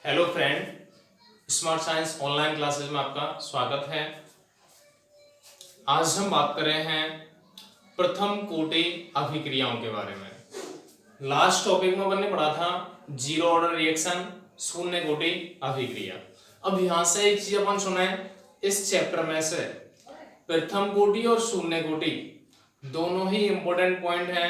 Hello friend, smart science online classes में आपका स्वागत है। आज हम बात कर रहे हैं प्रथम कोटि अभिक्रियाओं के बारे में। लास्ट टॉपिक में हमने पढ़ा था जीरो ऑर्डर रिएक्शन, शून्य कोटि अभिक्रिया। अब यहां से एक चीज अपन सुने, इस चैप्टर में से प्रथम कोटि और शून्य कोटि दोनों ही इंपॉर्टेंट पॉइंट हैं।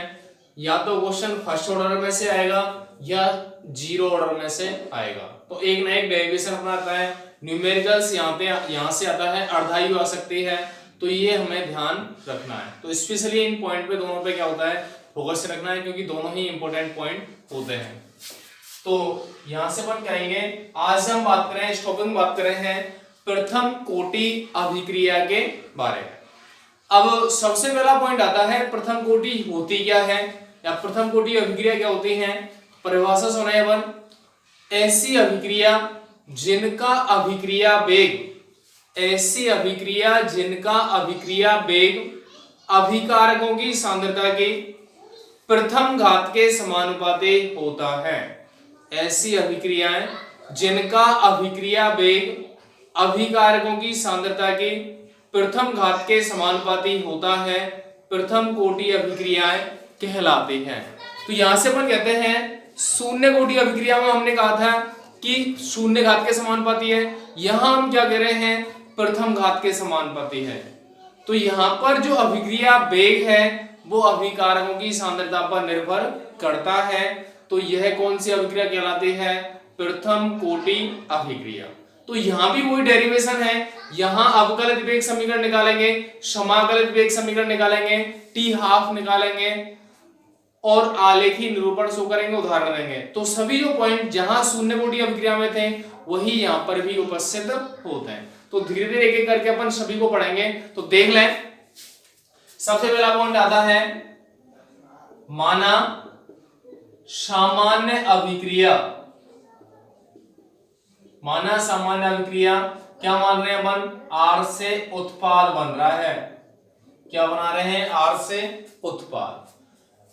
या तो क्वेश्चन फर्स्ट ऑर्डर में से आएगा या जीरो ऑर्डर में से आएगा। तो एक ना एक डेरिवेशन अपना आता है। न्यूमेरिकल्स यहाँ से आता है, अर्धायु आ सकती है, तो ये हमें ध्यान रखना है। तो स्पेशली इन पॉइंट पे दोनों पे क्या होता है, फोकस रखना है, क्योंकि दोनों ही इंपॉर्टेंट पॉइंट होते हैं। तो यहां से अपन करेंगे, आज हम बात कर रहे हैं, इस टॉपिक में बात कर रहे हैं प्रथम कोटि अभिक्रिया के बारे में। अब सबसे पहला पॉइंट आता है प्रथम कोटि होती क्या है या प्रथम कोटि अभिक्रिया क्या होती है। परिभाषा सुने अपन, ऐसी अभिक्रिया जिनका अभिक्रिया वेग, ऐसी अभिक्रिया जिनका अभिक्रिया वेग अभिकारकों की सांद्रता के प्रथम घात के समानुपाती होता है। ऐसी अभिक्रियाएं जिनका अभिक्रिया वेग अभिकारकों की सांद्रता के प्रथम घात के समानुपाती होता है, प्रथम कोटि अभिक्रियाएं कहलाती हैं। तो यहां से अपन कहते हैं शून्य कोटि अभिक्रिया में हमने कहा था कि शून्य घात के समानुपाती है, यहां हम क्या कह रहे हैं, प्रथम घात के समानुपाती है। तो यहां पर जो अभिक्रिया वेग है वो अभिकारकों की सांद्रता पर निर्भर करता है। तो यह कौन सी अभिक्रिया कहलाती है, प्रथम कोटि अभिक्रिया। तो यहां भी वही डेरिवेशन है, यहां अवकलित वेग समीकरण निकालेंगे, समाकलित वेग समीकरण निकालेंगे, टी हाफ निकालेंगे और आलेखी निरूपण शो करेंगे, उदाहरण देंगे। तो सभी जो पॉइंट जहां शून्य कोटि अभिक्रिया में थे वही यहां पर भी उपस्थित होते हैं। तो धीरे धीरे एक एक करके अपन सभी को पढ़ेंगे। तो देख लें, सबसे पहला पॉइंट आता है माना सामान्य अभिक्रिया। माना सामान्य अभिक्रिया, क्या मान रहे हैं अपन, आर से उत्पाद बन रहा है। क्या बना रहे हैं, आर से उत्पाद।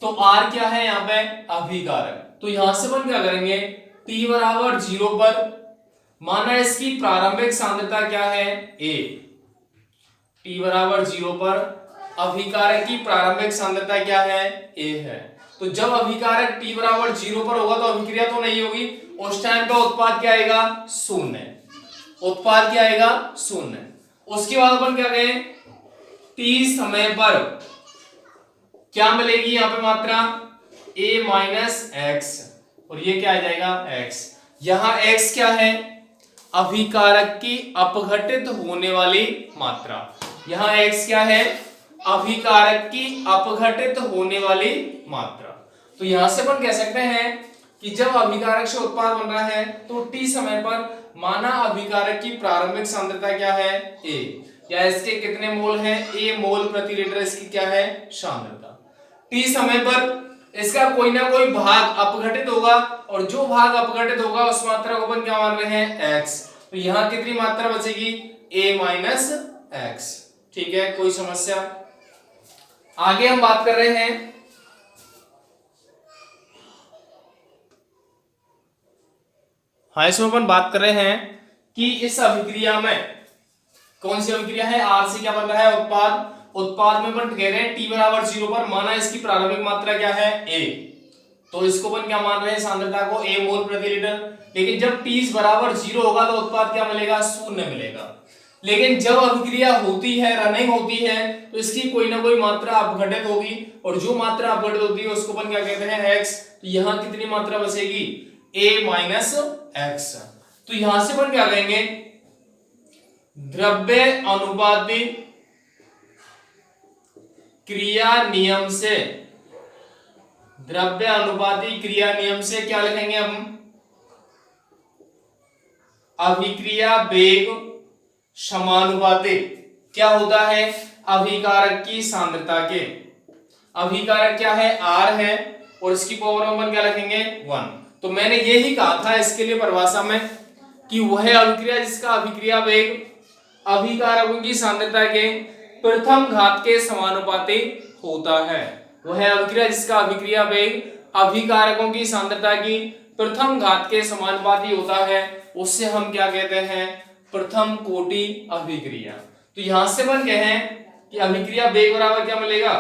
तो R क्या है यहाँ पे, अभिकारक। तो यहां से अपन क्या करेंगे, T बराबर 0 पर माना इसकी प्रारंभिक सांद्रता क्या है, A। T बराबर 0 पर अभिकारक की प्रारंभिक सांद्रता क्या है, A है। तो जब अभिकारक T बराबर 0 पर होगा तो अभिक्रिया तो नहीं होगी, उस टाइम पे उत्पाद क्या आएगा, शून्य। उत्पाद क्या आएगा, शून्य। उसके बाद अपन क्या कहें, T समय पर क्या मिलेगी यहाँ पे मात्रा, a माइनस एक्स, और ये क्या आ जाएगा, x। यहां x क्या है, अभिकारक की अपघटित होने वाली मात्रा। यहां x क्या है, अभिकारक की अपघटित होने वाली मात्रा। तो यहां से अपन कह सकते हैं कि जब अभिकारक से उत्पाद बन रहा है तो t समय पर माना अभिकारक की प्रारंभिक सांद्रता क्या है, a, या इसके कितने मोल हैं, a मोल प्रति लीटर इसकी क्या है, सांद्रता। T समय पर इसका कोई ना कोई भाग अपघटित होगा, और जो भाग अपघटित होगा उस मात्रा को अपन क्या मान रहे हैं, x। तो यहां कितनी मात्रा बचेगी, a माइनस एक्स। ठीक है, कोई समस्या। आगे हम बात कर रहे हैं इसमें अपन बात कर रहे हैं कि इस अभिक्रिया में कौन सी अभिक्रिया है, R से क्या बन रहा है, उत्पाद। उत्पाद में अपन कह रहे हैं T बराबर 0 पर माना इसकी प्रारंभिक मात्रा क्या है, A। तो इसको अपन क्या मान रहे हैं, सांद्रता को A मोल प्रति लीटर। लेकिन जब T बराबर 0 होगा तो उत्पाद क्या मिलेगा, शून्य मिलेगा। लेकिन जब अभिक्रिया होती है, रनिंग होती है, तो इसकी कोई ना कोई मात्रा अपघटित होगी, और जो मात्रा अपघटित होती है उसको अपन क्या कहते हैं, x। तो यहां कितनी मात्रा बचेगी, a माइनस एक्स। तो यहां से अपन क्या कहेंगे, द्रव्य अनुपाती क्रिया नियम से, द्रव्य अनुपाती क्रिया नियम से क्या लिखेंगे हम, अभिक्रिया वेग समानुपाती क्या होता है, अभिकारक की सांद्रता के। अभिकारक क्या है, R है, और इसकी पावर अपन क्या लिखेंगे, 1। तो मैंने यही कहा था इसके लिए परिभाषा में कि वह अभिक्रिया जिसका अभिक्रिया वेग अभिकारकों की सांद्रता के प्रथम घात के समानुपाती होता है, वह अभिक्रिया जिसका अभिक्रिया वेग अभिकारकों की सांद्रता की प्रथम घात के समानुपाती होता है उससे हम क्या कहते हैं, प्रथम कोटि अभिक्रिया। तो यहां से बन गए हैं कि अभिक्रिया वेग बराबर क्या मिलेगा,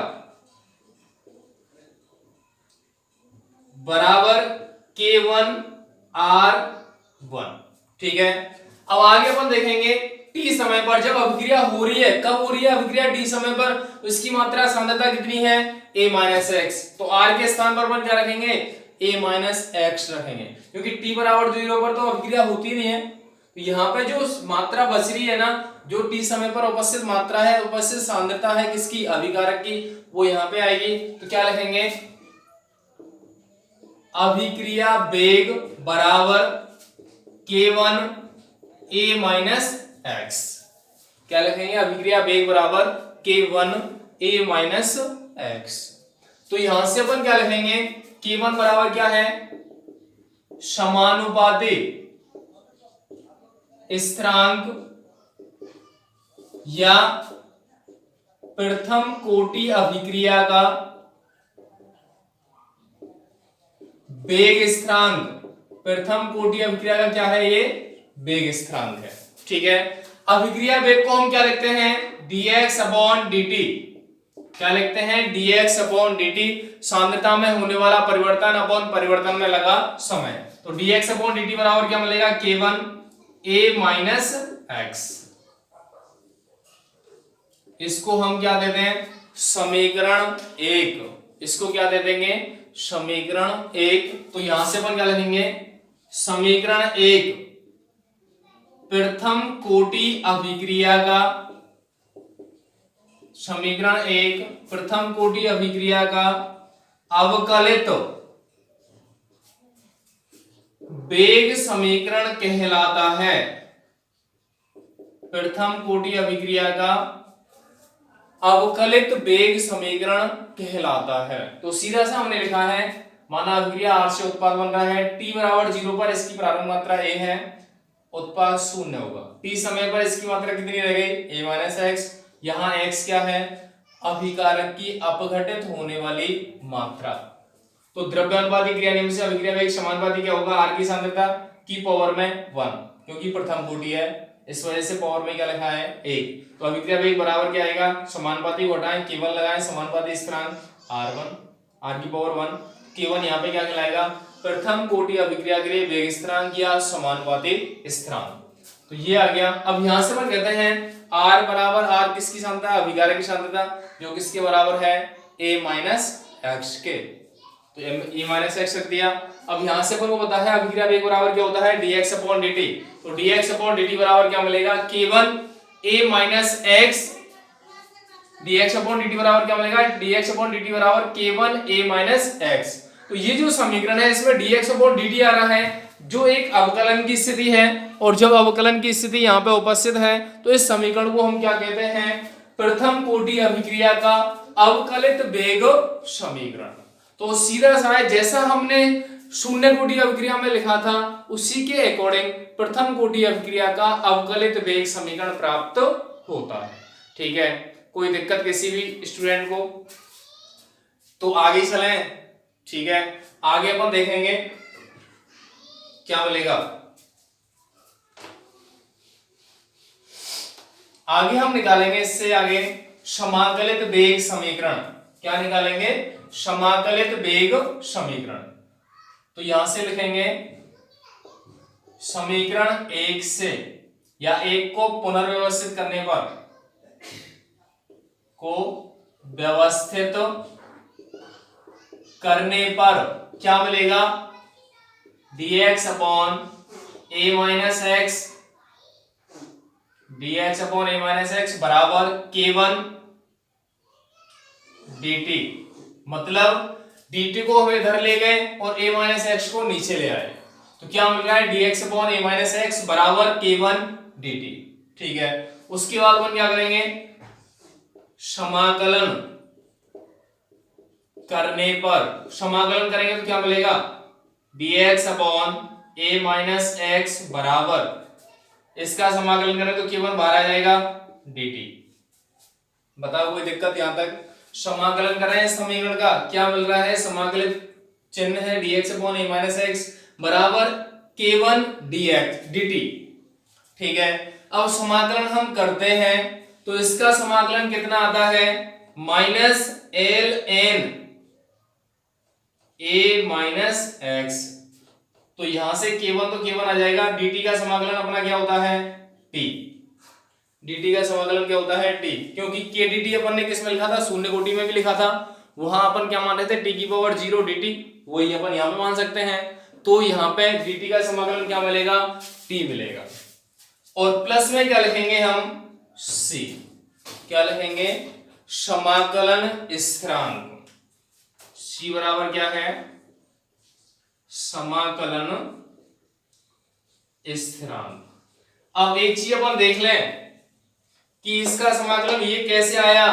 बराबर K1 R1। ठीक है, अब आगे अपन देखेंगे T समय पर जब अभिक्रिया हो रही है, कब हो रही है अभिक्रिया T समय पर, तो इसकी मात्रा सांद्रता कितनी है A माइनस एक्स। तो R के स्थान पर अपन क्या रखेंगे, A माइनस एक्स रखेंगे, क्योंकि T बराबर 0 पर तो अभिक्रिया होती नहीं है। तो यहाँ पे जो मात्रा बच रही है ना, जो T समय पर उपस्थित मात्रा है, उपस्थित सांद्रता है किसकी, अभिकारक की, वो यहाँ पे आएगी। तो क्या लिखेंगे, अभिक्रिया वेग बराबर K1 A माइनस एक्स। क्या लिखेंगे, अभिक्रिया वेग बराबर K1 A माइनस एक्स। तो यहां से अपन क्या लिखेंगे, K1 बराबर क्या है, समानुपाती स्थिरांक या प्रथम कोटि अभिक्रिया का वेग स्थिरांक। प्रथम कोटि अभिक्रिया का क्या है, ये वेग स्थिरांक है। ठीक है, अभिक्रिया वेग को हम क्या लिखते हैं, dx अपॉन dt। क्या लिखते हैं, dx अपॉन dt, सांद्रता में होने वाला परिवर्तन अपॉन परिवर्तन में लगा समय। तो dx अपॉन dt बराबर क्या मिलेगा, K1 A माइनस एक्स। इसको हम क्या देते हैं, समीकरण 1। इसको क्या दे देंगे, समीकरण 1। तो यहां से अपन क्या लिखेंगे, समीकरण 1 प्रथम कोटि अभिक्रिया का, समीकरण 1 प्रथम कोटि अभिक्रिया का अवकलित वेग समीकरण कहलाता है। प्रथम कोटि अभिक्रिया का अवकलित वेग समीकरण कहलाता है। तो सीधा सा हमने लिखा है, माना अभिक्रिया R से उत्पाद बन रहा है, T बराबर 0 पर इसकी प्रारंभिक मात्रा A है, उत्पाद 0 होगा। T समय पर इसकी मात्रा कितनी रह गई, A माइनस एक्स। यहाँ x क्या है, अभिकारक की अपघटित होने वाली मात्रा। तो द्रव्यानुपाती क्रिया नियम से अभिक्रिया वेग समानुपाती क्या होगा, R की सांद्रता की पावर में 1, क्योंकि प्रथम कोटि है, इस वजह से पावर में क्या लिखा है 1। तो अभिक्रिया वेग बराबर क्या आएगा, समानुपाती को हटाएं, K1 लगाएं, समानुपाती स्थिरांक R1, R की पावर 1। K1 यहाँ पे क्या कहलाएगा, प्रथम कोटि अभिक्रिया के लिए वेग स्थिरांक या समानुपाती स्थिरांक। तो ये आ गया। अब यहां से अपन कहते हैं R बराबर, R किसकी सांद्रता, अभिकारक की सांद्रता, जो किसके बराबर है, A माइनस एक्स के। तो A माइनस एक्स रख दिया। अब यहां से अपन को पता है अभिक्रिया वेग बराबर क्या होता है, dx अपॉन dt। तो dx अपॉन dt बराबर क्या मिलेगा, K1 A minus x. dx upon dt बराबर क्या मिलेगा, dx अपॉन dt बराबर K1 A माइनस एक्स। तो ये जो समीकरण है इसमें dx अपॉन dt आ रहा है, जो एक अवकलन की स्थिति है, और जब अवकलन की स्थिति यहाँ पे उपस्थित है तो इस समीकरण को हम क्या कहते हैं, प्रथम कोटि अभिक्रिया का अवकलित वेग समीकरण। तो सीधा सा है, जैसा हमने शून्य कोटि अभिक्रिया में लिखा था उसी के अकॉर्डिंग प्रथम कोटि अभिक्रिया का अवकलित वेग समीकरण प्राप्त होता है। ठीक है, कोई दिक्कत किसी भी स्टूडेंट को? तो आगे चलें। ठीक है, आगे अपन देखेंगे क्या मिलेगा। आगे हम निकालेंगे, इससे आगे समाकलित वेग समीकरण। क्या निकालेंगे, समाकलित वेग समीकरण। तो यहां से लिखेंगे समीकरण 1 से, या 1 को पुनर्व्यवस्थित करने पर, क्या मिलेगा, dx upon a minus x, dx upon a minus x बराबर K1 dt। मतलब dt को हम इधर ले गए और a माइनस एक्स को नीचे ले आए, तो क्या मिल रहा है, dx upon a minus x बराबर K1 dt। ठीक है, उसके बाद अपन क्या करेंगे, समाकलन करने पर, समाकलन करेंगे तो क्या मिलेगा, dx upon a minus x बराबर, इसका समाकलन करें तो केवल बाहर आ जाएगा dt। बताओ कोई दिक्कत यहां तक? समाकलन कर रहे हैं समीकरण का, क्या मिल रहा है, समाकलित चिन्ह है dx upon a minus x बराबर k1 dt। ठीक है, अब समाकलन हम करते हैं तो इसका समाकलन कितना आता है, minus l n a minus x. तो यहां से k1 तो k1 आ जाएगा, dt का समाकलन अपना क्या होता है, t। dt का समाकलन क्या होता है, t, क्योंकि k dt अपन ने किस में लिखा था, शून्य कोटि में भी लिखा था, वहां अपन क्या मान रहे थे, t की पावर 0 dt, वही अपन यहां पे मान सकते हैं। तो यहां पे dt का समाकलन क्या मिलेगा, t मिलेगा। और प्लस में क्या लिखेंगे हम, c। क्या लिखेंगे, समाकलन स्थिरांक, c बराबर क्या है, समाकलन स्थिरांक। अब एक चीज अपन देख लें कि इसका समाकलन ये कैसे आया,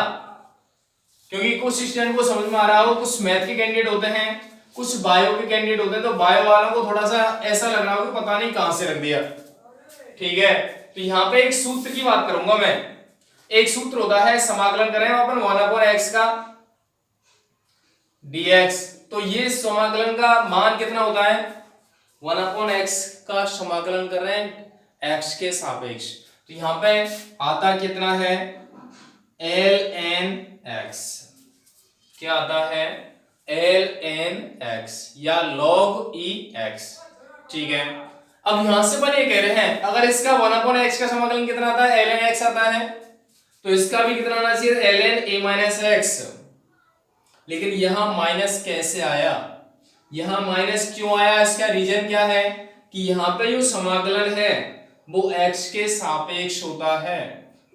क्योंकि कुछ स्टूडेंट को समझ में आ रहा हो, कुछ मैथ के कैंडिडेट होते हैं, कुछ बायो के कैंडिडेट होते हैं, तो बायो वालों को थोड़ा सा ऐसा लग रहा हो कि पता नहीं कहां से रख दिया। ठीक है, तो यहां पे एक सूत्र की बात करूंगा मैं। एक सूत्र होता है, समाकलन करें अपन 1/x का dx, तो ये समाकलन का मान कितना होता है, 1/x का समाकलन कर रहे हैं x के सापेक्ष, तो यहां पे आता कितना है, ln x। क्या आता है, ln x या log e x। ठीक है, अब यहां से अपन ये कह रहे हैं, अगर इसका 1/x का समाकलन कितना आता है, ln x आता है, तो इसका भी कितना आना चाहिए, ln a माइनस x। लेकिन यहां माइनस कैसे आया, यहां माइनस क्यों आया, इसका रीजन क्या है कि यहां पे जो समाकलन है वो x के सापेक्ष होता है।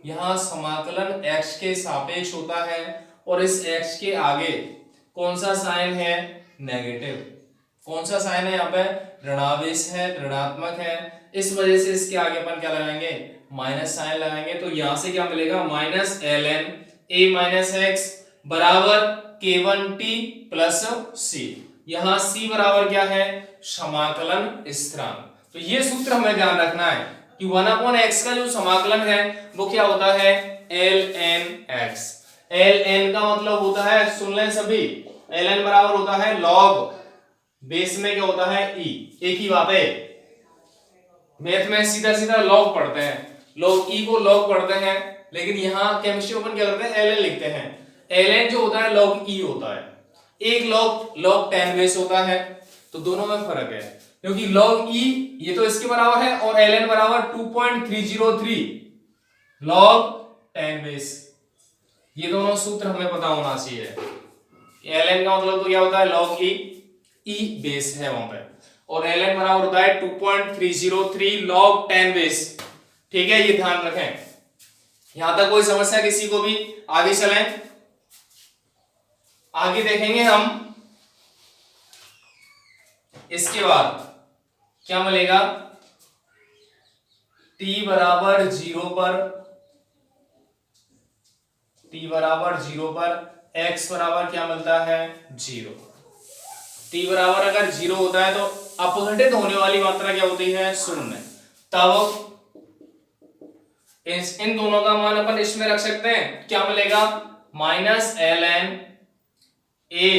यहां समाकलन x के सापेक्ष होता है और इस x के आगे कौन सा साइन है, नेगेटिव। कौन सा साइन है, यहाँ पे ऋणावेश है, ऋणात्मक है, इस वजह से इसके आगे अपन क्या लगाएंगे, माइनस साइन लगाएंगे। तो यहां से क्या मिलेगा, minus ln a minus x बराबर k1t प्लस c। यहां c बराबर क्या है, समाकलन स्थिरांक। तो ये सूत्र हमें ध्यान रखना है कि 1/x का जो समाकलन है वो क्या होता है, ln x। ln का मतलब होता है, सुन लें सभी, ln बराबर होता है log, बेस में क्या होता है e। एक ही बात है, मैथ में सीधा सीधा log पढ़ते हैं, log e को log पढ़ते हैं, लेकिन यहाँ केमिस्ट्री अपन क्या करते हैं, ln लिखते हैं। ln जो होता है log e होता है, एक log 10 बेस होता है, तो दोनों में फर्क है, क्योंकि log e ये तो इसके बराबर है और ln बराबर 2.303 log 10 बेस। ये दोनों सूत्र हमें पता होना चाहिए। ln का मतलब तो क्या होता है, log e बेस है वहां पे, और ln बराबर होता है 2.303 log 10 बेस। ठीक है, ये ध्यान रखें। यहां तक कोई समस्या किसी को भी, आगे चलें, आगे देखेंगे हम। इसके बाद क्या मिलेगा, t बराबर 0 पर, t बराबर 0 पर x बराबर क्या मिलता है, 0। t बराबर अगर 0 होता है तो अपघटित होने वाली मात्रा क्या होती है, 0। तब इन दोनों का मान अपन इसमें रख सकते हैं, क्या मिलेगा, minus ln a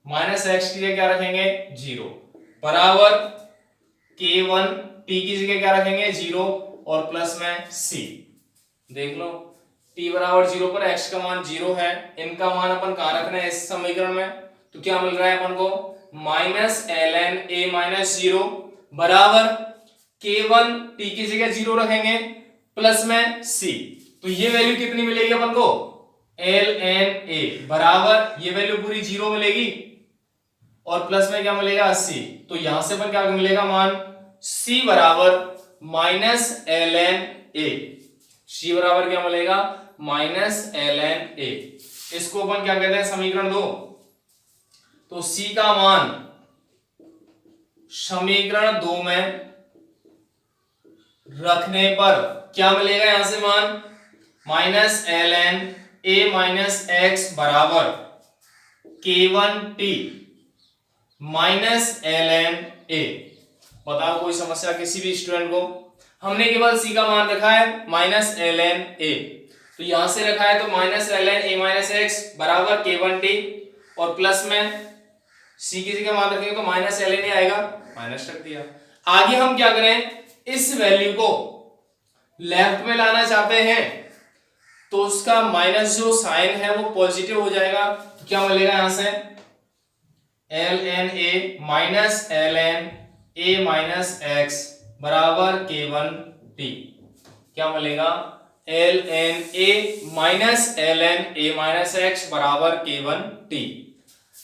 minus x की जगह क्या रखेंगे, 0 बराबर k1 t की जगह क्या रखेंगे, 0 और प्लस में c। देख लो, t बराबर 0 पर x का मान 0 है, इनका मान अपन कहां रखना है, इस समीकरण में। तो क्या मिल रहा है अपन को, माइनस ln a माइनस 0 बराबर k1 t की जगह 0 रखेंगे प्लस में c। तो ये वैल्यू कितनी मिलेगी अपन को, ln a बराबर ये वैल्यू पूरी 0 मिलेगी और प्लस में क्या मिलेगा, c। तो यहां से अपन क्या मिलेगा मान, c बराबर माइनस ln a। c बराबर क्या मिलेगा, माइनस ln a। इसको अपन क्या कहते हैं, समीकरण 2। तो c का मान समीकरण 2 में रखने पर क्या मिलेगा, यहां से मान minus ln a minus x बराबर k1t माइनस ln a। बताओ कोई समस्या किसी भी स्टूडेंट को, हमने केवल c का मान रखा है माइनस ln a, तो यहां से रखा है तो minus ln a minus x बराबर k1t और प्लस में सी की जगह मान रखेंगे तो माइनस एल एन आएगा, माइनस रख दिया। आगे हम क्या करें, इस वैल्यू को लेफ्ट में लाना चाहते हैं तो उसका माइनस जो साइन है वो पॉजिटिव हो जाएगा, तो क्या मिलेगा यहां से l n a minus l n a minus x बराबर k1 t। क्या मिलेगा l n a minus l n a minus x बराबर k1 t।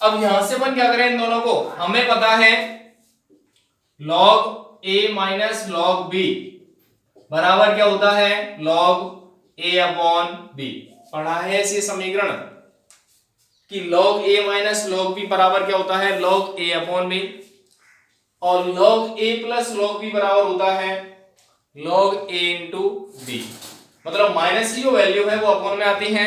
अब यहां से अपन क्या करें, इन दोनों को हमें पता है log a minus log b बराबर क्या होता है log a अपॉन b। पढ़ा है इसे समीकरण कि log a minus log b बराबर क्या होता है log a अपॉन b, और log a plus log b बराबर होता है log a इंटू b। मतलब माइनस की जो वैल्यू है वो अपॉन में आती है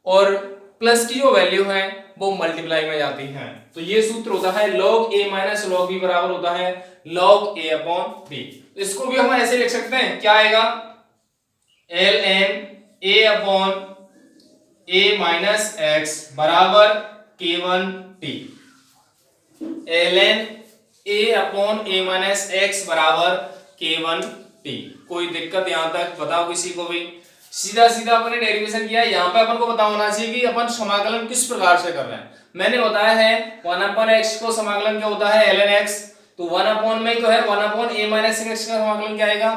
और प्लस की जो वैल्यू है वो मल्टीप्लाई में जाती है। तो ये सूत्र होता है log a minus log b बराबर होता है log a अपॉन b। इसको भी हम ऐसे लिख सकते हैं, क्या आएगा ln a upon a minus x बराबर k1 t। ln a upon a minus x बराबर k1 t। कोई दिक्कत यहां तक बताओ किसी को भी? सीधा सीधा अपने डेरिवेशन किया, यहाँ पे अपन को पता होना चाहिए कि अपन समाकलन किस प्रकार से कर रहे हैं। मैंने बताया है 1 अपॉन x को समाकलन क्या होता है ln x, तो 1 अपॉन में ही तो है 1 अपॉन a माइनस x का समाकलन क्या आएगा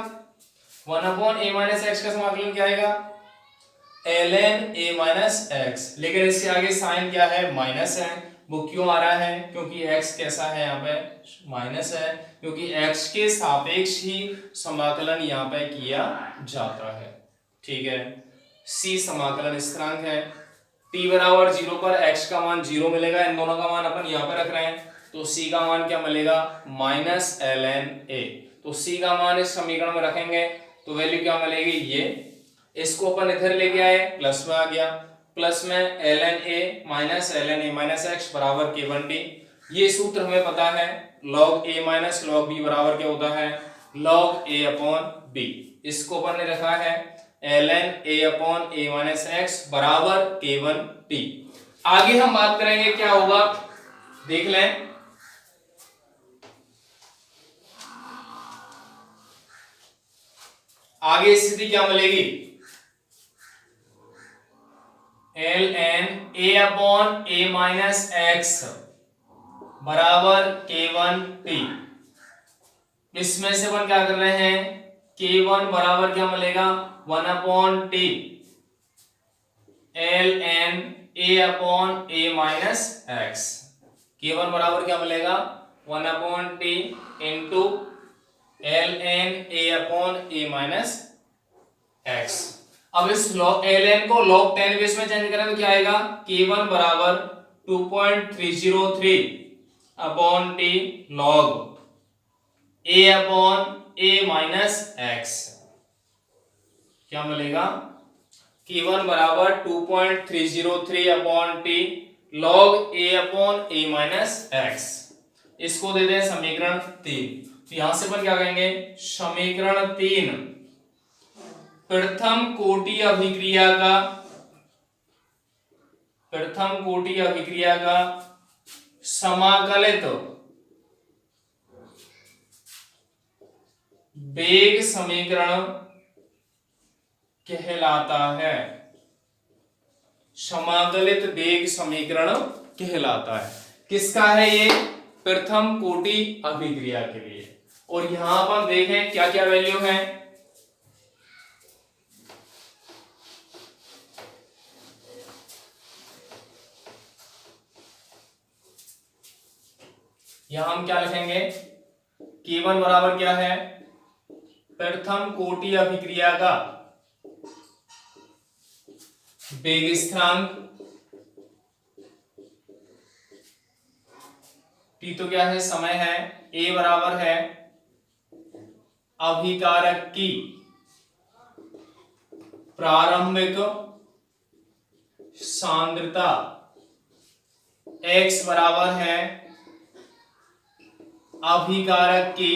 1 अपॉन a माइनस x का समाकलन क्या आएगा ln a माइनस x। लेकिन इसके आगे साइन क्या है माइनस है, वो क्यों आ रहा है क्योंकि x कैसा है यहाँ पे माइनस है, क्योंकि x के सापेक्ष ही समाकलन यहाँ पे किया जाता है। ठीक है, c समाकलन स्थिरांक है, t बराबर 0 पर x का मान 0 मिलेगा, इन दोनों का मान अपन यहाँ पे रख रहे हैं, तो c का मान क्या मिलेगा माइनस ln a। तो c का मान इस समीकरण में रखेंगे तो वैल्यू क्या मिलेगी ये, इसको अपन इधर लेके आए प्लस में आ गया, प्लस में ln a minus ln a minus x बराबर k1 t। ये सूत्र हमें पता है log a minus log b बराबर क्या होता है log a अपॉन b। इसको अपन ने रखा है ln a upon a minus x बराबर k1 t। आगे हम बात करेंगे क्या होगा देख लें। आगे स्थिति क्या मिलेगी ln a upon a minus x बराबर k1 t। इसमें से अपन क्या कर रहे हैं k1 बराबर क्या मिलेगा 1 upon t ln a upon a minus x। k1 बराबर क्या मिलेगा 1 upon t into ln a upon a minus x। अब इस ln को log 10 बेस में चेंज करें तो क्या आएगा k1 बराबर 2.303 upon t log a upon a minus x। क्या मिलेगा k1 बराबर 2.303 upon t log a upon a minus x। इसको दे दें समीकरण 3। तो यहां से अपन क्या कहेंगे समीकरण 3 प्रथम कोटि अभिक्रिया का समाकलित वेग समीकरण कहलाता है। समाकलित वेग समीकरण कहलाता है। किसका है ये प्रथम कोटि अभिक्रिया के लिए। और यहां पर देखें क्या क्या वैल्यू है, यहां हम क्या लिखेंगे k1 बराबर क्या है प्रथम कोटि अभिक्रिया का वेग स्थिरांक, t तो क्या है समय है, a बराबर है अभिकारक की प्रारंभिक सांद्रता, x बराबर है अभिकारक की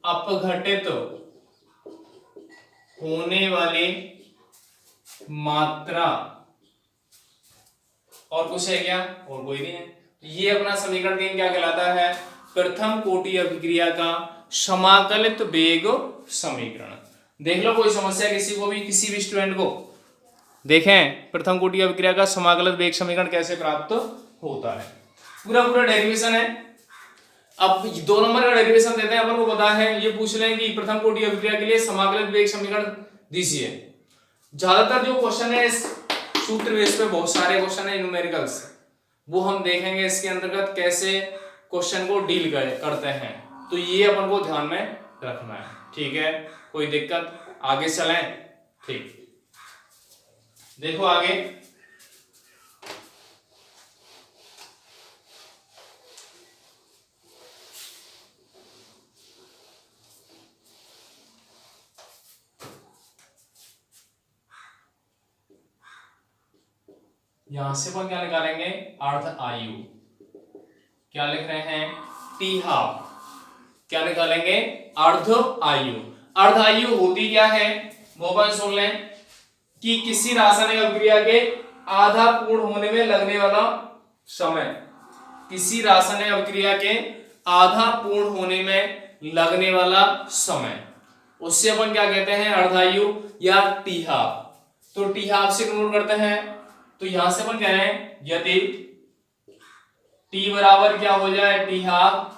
अपघटित होने वाली मात्रा, और कुछ है क्या? और कोई नहीं है। ये अपना समीकरण 3 क्या कहलाता है? प्रथम कोटि अभिक्रिया का समाकलित वेग समीकरण। देख लो कोई समस्या किसी को भी, किसी भी स्टूडेंट को, देखें प्रथम कोटि अभिक्रिया का समाकलित वेग समीकरण कैसे प्राप्त होता है। पूरा पूरा डेरिवेशन है। अब 2 नंबर का डेरिवेशन देते हैं, अपन को पता है, ये पूछ लें कि प्रथम कोटि अभिक्रिया के लिए समाकलित वेग समीकरण दीजिए। ज्यादातर जो क्वेश्चन है इस सूत्र बेस पे, बहुत सारे क्वेश्चन है न्यूमेरिकल्स, वो हम देखेंगे इसके अंतर्गत कैसे क्वेश्चन को डील करते हैं। तो ये अपन को ध्यान में रखना है, ठीक है? कोई दिक्कत? आगे चलें, ठीक। देखो आगे, यहां से अपन क्या निकालेंगे? अर्ध आयु। क्या लिख रहे हैं? T half. क्या निकालेंगे? अर्ध आयु। अर्ध आयु होती क्या है वो अपन सुन लें कि किसी रासायनिक अभिक्रिया के आधा पूर्ण होने में लगने वाला समय, किसी रासायनिक अभिक्रिया के आधा पूर्ण होने में लगने वाला समय, उससे अपन क्या कहते हैं? अर्धायु या टी हाफ। तो टी हाफ से कन्वर्ट करते हैं, तो यहां से अपन कह रहे हैं यदि टी बराबर क्या हो जाए? टी हाफ,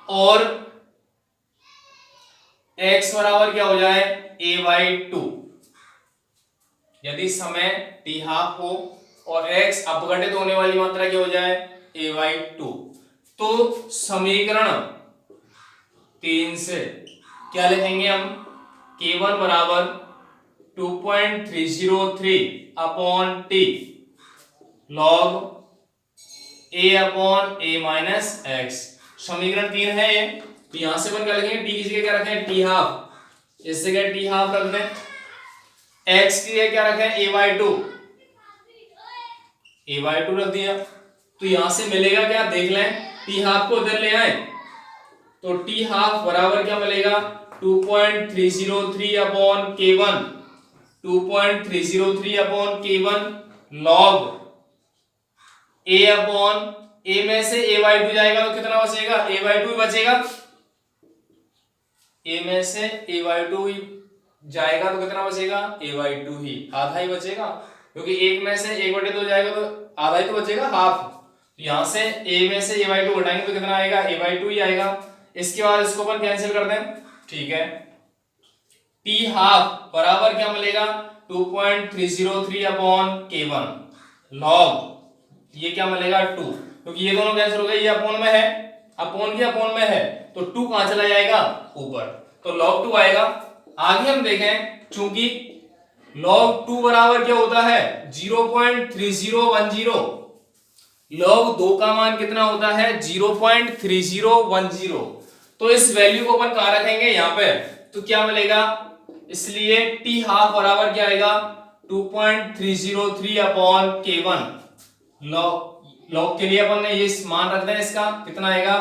और x बराबर क्या हो जाए? a/2। यदि समय टी हाफ हो और x अपघटित होने वाली मात्रा क्या हो जाए? a/2, तो समीकरण 3 से क्या लिखेंगे हम? k1 बराबर 2.303 upon T log a/a minus x। समीकरण 3 है ये। तो यहां से अपन क्या लिखेंगे? टी की जगह क्या रखें? T half. इस जगह टी हाफ रख दें। x की जगह क्या रखें? a/2। a/2 रख दिया। तो यहां से मिलेगा क्या? देख लें, टी हाफ को इधर ले आए तो टी हाफ बराबर क्या मिलेगा? 2.303 upon k1, 2.303 upon k1 log a upon a में से a/2 जाएगा तो कितना बचेगा? a/2 ही बचेगा। a में से a/2 ही जाएगा तो कितना बचेगा? a/2 ही, आधा ही बचेगा, क्योंकि 1 में से 1/2 जाएगा तो आधा ही तो बचेगा, हाफ। तो यहां से a में से a/2 घटाएंगे तो कितना आएगा? a/2 ही आएगा। इसके बाद इसको अपन कैंसिल कर दें, ठीक है? टी हाफ बराबर क्या मिलेगा? 2.303 अपॉन k1 लॉग ये क्या मिलेगा? 2, क्योंकि ये दोनों कैंसिल हो गए, ये अपोन में है, अपोन की अपोन में है, तो 2 कहां चला जाएगा? ऊपर, तो log 2 आएगा। आगे हम देखें, चूंकि log 2 बराबर क्या होता है? 0.3010। log 2 का मान कितना होता है? 0.3010। तो इस वैल्यू को अपन कहां रखेंगे? यहां पे। तो क्या मिलेगा? इसलिए टी हाफ बराबर क्या आएगा? 2.303 अपॉन k1 लॉग के लिए अपन ने ये मान रख दें, इसका कितना आएगा?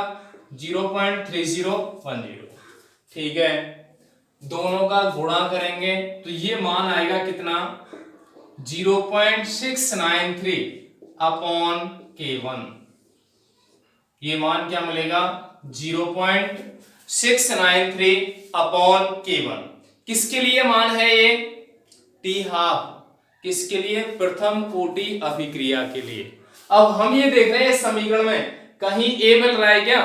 0.3010। ठीक है, दोनों का गुणा करेंगे तो ये मान आएगा कितना? 0.693 अपॉन k1। ये मान क्या मिलेगा? 0.693 अपॉन k1। किसके लिए मान है ये? T half. किसके लिए? प्रथम कोटि अभिक्रिया के लिए। अब हम ये देख रहे हैं समीकरण में कहीं ए मिल रहा है क्या?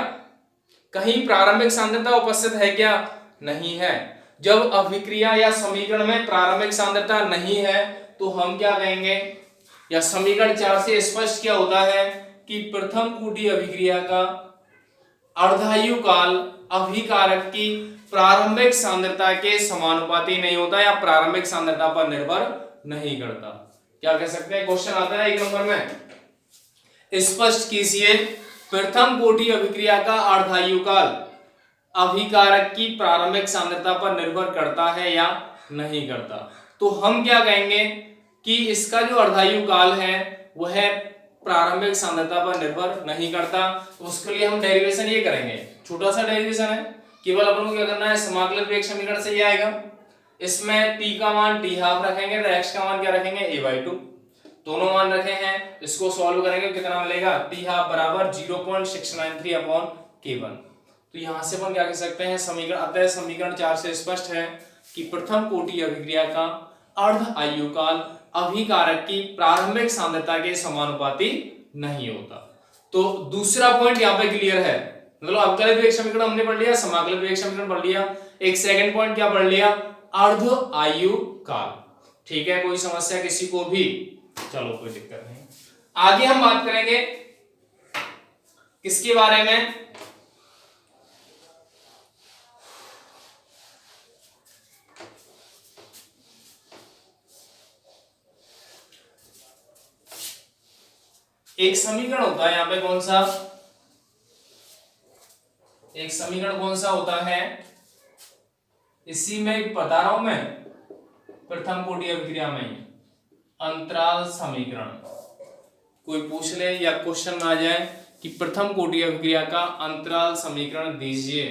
कहीं प्रारंभिक सांद्रता उपस्थित है क्या? नहीं है। जब अभिक्रिया या समीकरण में प्रारंभिक सांद्रता नहीं है तो हम क्या कहेंगे, या समीकरण 4 से स्पष्ट क्या होता है कि प्रथम कोटि अभिक्रिया का अर्धायु काल अभिकारक की प्रारंभिक सांद्रता के समानुपाती नहीं होता या प्रारंभिक सांद्रता पर निर्भर नहीं करता। क्या कह सकते हैं? क्वेश्चन आता है 1 नंबर में, स्पष्ट कीजिए प्रथम कोटि अभिक्रिया का अर्धायु काल अभिकारक की प्रारंभिक सांद्रता पर निर्भर करता है या नहीं करता। तो हम क्या कहेंगे कि इसका जो अर्धायु काल है वह प्रारंभिक सांद्रता पर निर्भर नहीं करता। तो उसके लिए हम डेरिवेशन ये करेंगे, छोटा सा डेरिवेशन है, केवल अपन को क्या करना है, समाकलित वेग समीकरण से ये आएगा। इसमें t का मान t हाफ रखेंगे तो x का मान क्या रखेंगे? a/2। दोनों मान रखे हैं, इसको सॉल्व करेंगे कितना मिलेगा, t हाफ बराबर 0.693 अपॉन k1। तो यहां से अपन क्या कह सकते हैं, समीकरण अतः समीकरण 4 से स्पष्ट है कि प्रथम कोटि अभिक्रिया का अर्ध आयुकाल अभिकारक की प्रारंभिक सांद्रता के समानुपाती नहीं होता। तो दूसरा पॉइंट यहाँ पे क्लियर है, मतलब अवकलित वेग समीकरण हमने पढ़ लिया, समाकलित वेग समीकरण पढ़ लिया, एक सेकंड पॉइंट क्या पढ़ लिया, अर्ध आयु काल। ठीक है, कोई समस्या किसी को भी, चलो कोई दिक्कत नहीं। आगे हम बात करेंगे किसके बारे में, एक समीकरण होता है यहाँ पे कौन सा, एक समीकरण कौन सा होता है, इसी में बता रहा हूं मैं, प्रथम कोटि अभिक्रिया में अंतराल समीकरण। कोई पूछ ले या क्वेश्चन आ जाए कि प्रथम कोटि अभिक्रिया का अंतराल समीकरण दीजिए,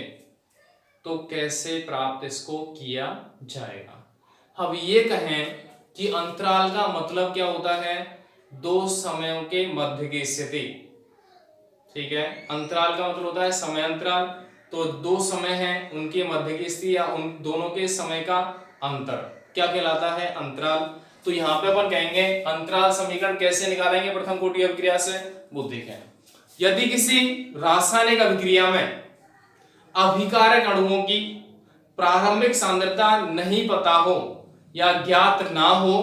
तो कैसे प्राप्त इसको किया जाएगा। अब ये कहें कि अंतराल का मतलब क्या होता है, दो समयों के मध्य की स्थिति। ठीक है, अंतराल का मतलब होता है समय अंतराल, तो दो समय हैं उनके मध्य की स्थिति या उन दोनों के समय का अंतर क्या कहलाता है, अंतराल। तो यहाँ पे अपन कहेंगे अंतराल समीकरण कैसे निकालेंगे प्रथम कोटि अभिक्रिया से, वो देखें। यदि किसी रासायनिक अभिक्रिया में अभिकारक अणुओं की प्रारंभिक सांद्रता नहीं पता हो या ज्ञात ना हो,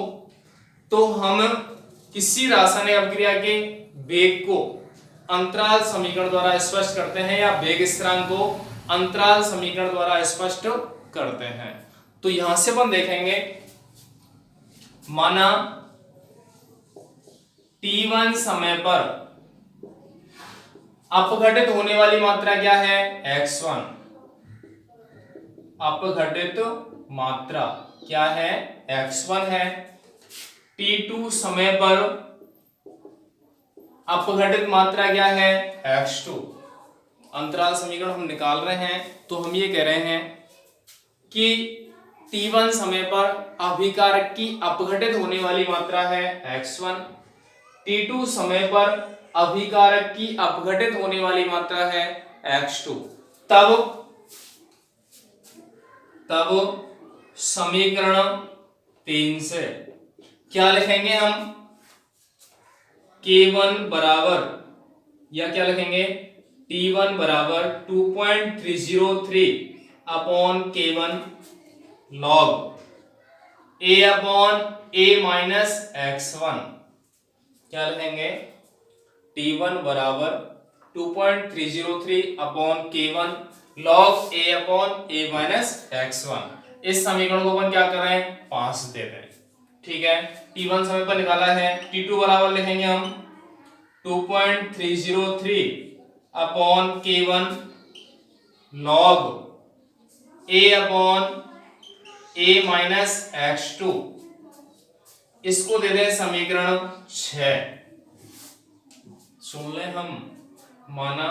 तो हम किसी रासायनिक अभिक्रिया के वेग को अंतराल समीकरण द्वारा स्पष्ट करते हैं या वेग स्थिरांक को अंतराल समीकरण द्वारा स्पष्ट करते हैं। तो यहां से अपन देखेंगे, माना t1 समय पर अपघटित होने वाली मात्रा क्या है, x1। अपघटित मात्रा क्या है, x1 है। t2 समय पर अपघटित मात्रा क्या है, x2। अंतराल समीकरण हम निकाल रहे हैं, तो हम ये कह रहे हैं कि t1 समय पर अभिकारक की अपघटित होने वाली मात्रा है x1, t2 समय पर अभिकारक की अपघटित होने वाली मात्रा है x2। तब समीकरण 3 से क्या लिखेंगे हम, k1 बराबर, या क्या लिखेंगे, t1 बराबर 2.303 upon k1 log a upon a minus x1। क्या लिखेंगे, t1 बराबर 2.303 upon k1 log a upon a minus x1। इस समीकरण को अपन क्या कर रहे हैं, 5 दे रहे हैं। ठीक है, t1 समय पर निकाला है, t2 बराबर लिखेंगे हम 2.303 upon k1 log a upon a minus x2। इसको दे दें समीकरण 6। सुन ले हम, माना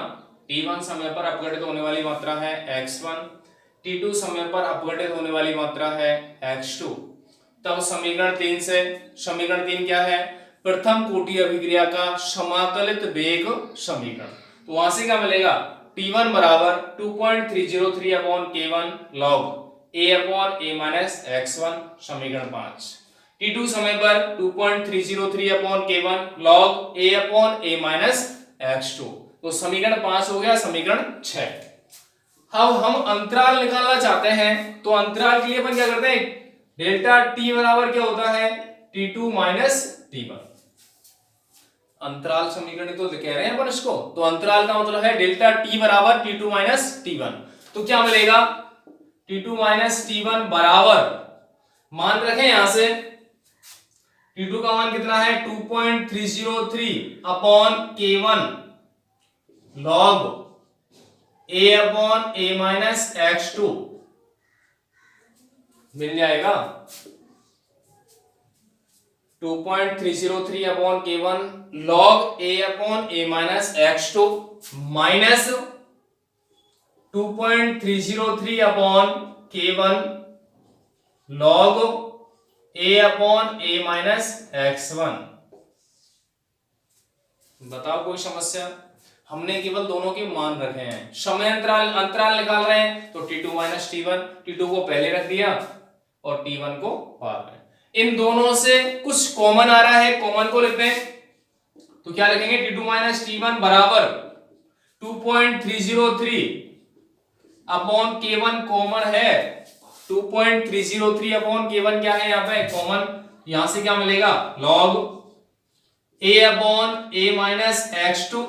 t1 समय पर अपघटित होने वाली मात्रा है x1, t2 समय पर अपघटित होने वाली मात्रा है x2। तब समीकरण 3 से, समीकरण 3 क्या है, प्रथम कोटि अभिक्रिया का समाकलित वेग समीकरण। तो वहां से क्या मिलेगा, t1 बराबर 2.303 upon k1 log a upon a minus x1 समीकरण 5। t2 समय पर 2.303 upon k1 log a upon a minus x2। तो समीकरण 5 हो गया समीकरण 6। अब हम अंतराल निकालना चाहते हैं, तो अंतराल के लिए अपन क्या करते हैं, डेल्टा t बराबर क्या होता है, t2 माइनस t1। अंतराल समीकरण तो कह रहे हैं अपन इसको, तो अंतराल का मतलब है डेल्टा t बराबर t2 माइनस t1। तो क्या मिलेगा, t2 माइनस t1 बराबर, मान रखें यहां से t2 का मान कितना है 2.303 upon k1 log a upon a minus x2 मिल जाएगा। 2.303 upon k1 log a upon a minus x2 minus 2.303 upon k1 log a upon a minus x1। बताओ कोई समस्या? हमने केवल दोनों के मान रखे हैं, समय अंतराल अंतराल निकाल रहे हैं तो T2 माइनस T1, T2 को पहले रख दिया और T1 को बाद में। इन दोनों से कुछ कॉमन आ रहा है, कॉमन को लेते हैं तो क्या लिखेंगे? T2 माइनस T1 बराबर 2.303 अपॉन K1 कॉमन है, 2.303 अपॉन K1 क्या है यहाँ पे कॉमन, यहां से क्या मिलेगा? log A upon A minus x2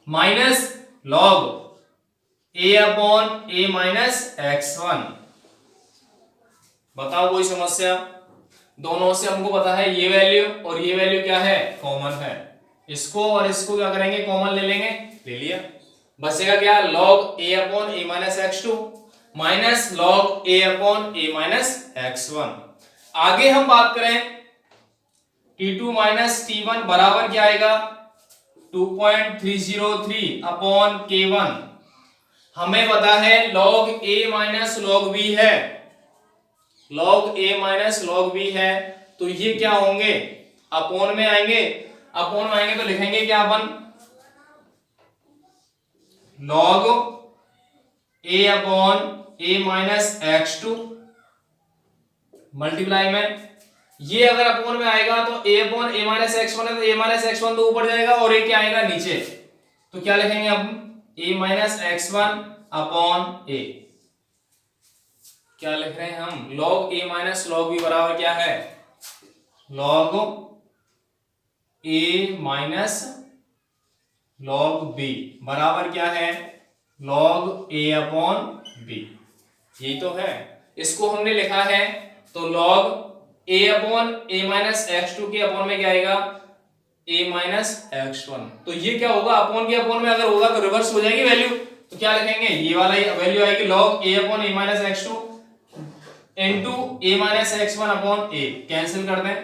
minus log A upon A minus x1। बताओ कोई समस्या? दोनों से हमको पता है ये वैल्यू और ये वैल्यू क्या है? कॉमन है। इसको और इसको क्या करेंगे? कॉमन ले लेंगे, ले लिया। बचेगा क्या? log A upon A minus x2 minus log A upon A minus x1। आगे हम बात करें T2 माइनस T1 बराबर क्या आएगा? 2.303 अपॉन K1। हमें पता है log A minus log B है, log A minus log B है, तो ये क्या होंगे? अपॉन में आएंगे। अपॉन में आएंगे तो लिखेंगे क्या अपन? log A upon A minus x2 multiply में, ये अगर अपॉन में आएगा तो A upon A minus x1 है तो A माइनस x1 तो ऊपर जाएगा और A क्या आएगा? नीचे। तो क्या लिखेंगे हम? A minus x1 upon A। क्या लिख रहे हैं हम? log A minus log B बराबर क्या है? log A minus log B बराबर क्या है? log A upon B। यही तो है। इसको हमने लिखा है तो log A upon A minus x2 के अपॉन में क्या आएगा? A minus x1। तो ये क्या होगा? अपॉन के अपॉन में अगर होगा तो रिवर्स हो जाएगी वैल्यू, तो क्या लिखेंगे? ये वाला वैल्यू आएगी log A upon A minus x2 into A minus x1 upon A। Cancel कर दें,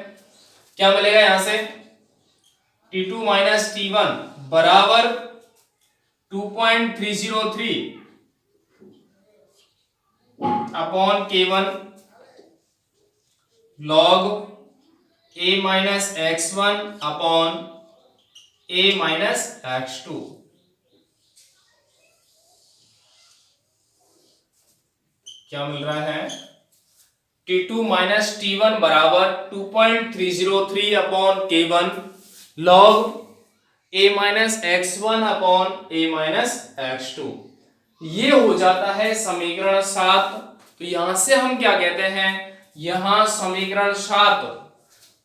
क्या मिलेगा यहां से? T2 माइनस T1 बराबर 2.303 upon K1 log A minus x1 upon A minus x2। क्या मिल रहा है? T2 माइनस T1 बराबर 2.303 upon K1 log A minus x1 upon A minus x2। ये हो जाता है समीकरण 7। तो यहां से हम क्या कहते हैं? यहां समीकरण 7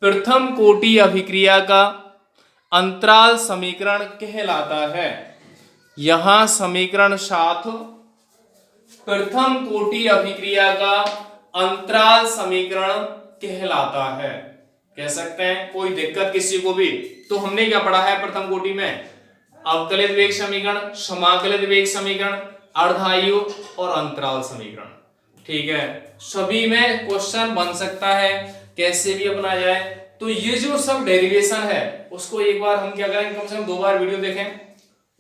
प्रथम कोटि अभिक्रिया का अंतराल समीकरण कहलाता है। यहां समीकरण 7 प्रथम कोटि अभिक्रिया का अंतराल समीकरण कहलाता है। कह सकते हैं, कोई दिक्कत किसी को भी? तो हमने क्या पढ़ा है प्रथम कोटि में? अवकलित वेग समीकरण, समाकलित वेग समीकरण, अर्धायु और अंतराल समीकरण। ठीक है, सभी में क्वेश्चन बन सकता है, कैसे भी अपना जाए। तो ये जो सब डेरिवेशन है उसको एक बार हम क्या करेंगे, कम से कम 2 बार वीडियो देखें।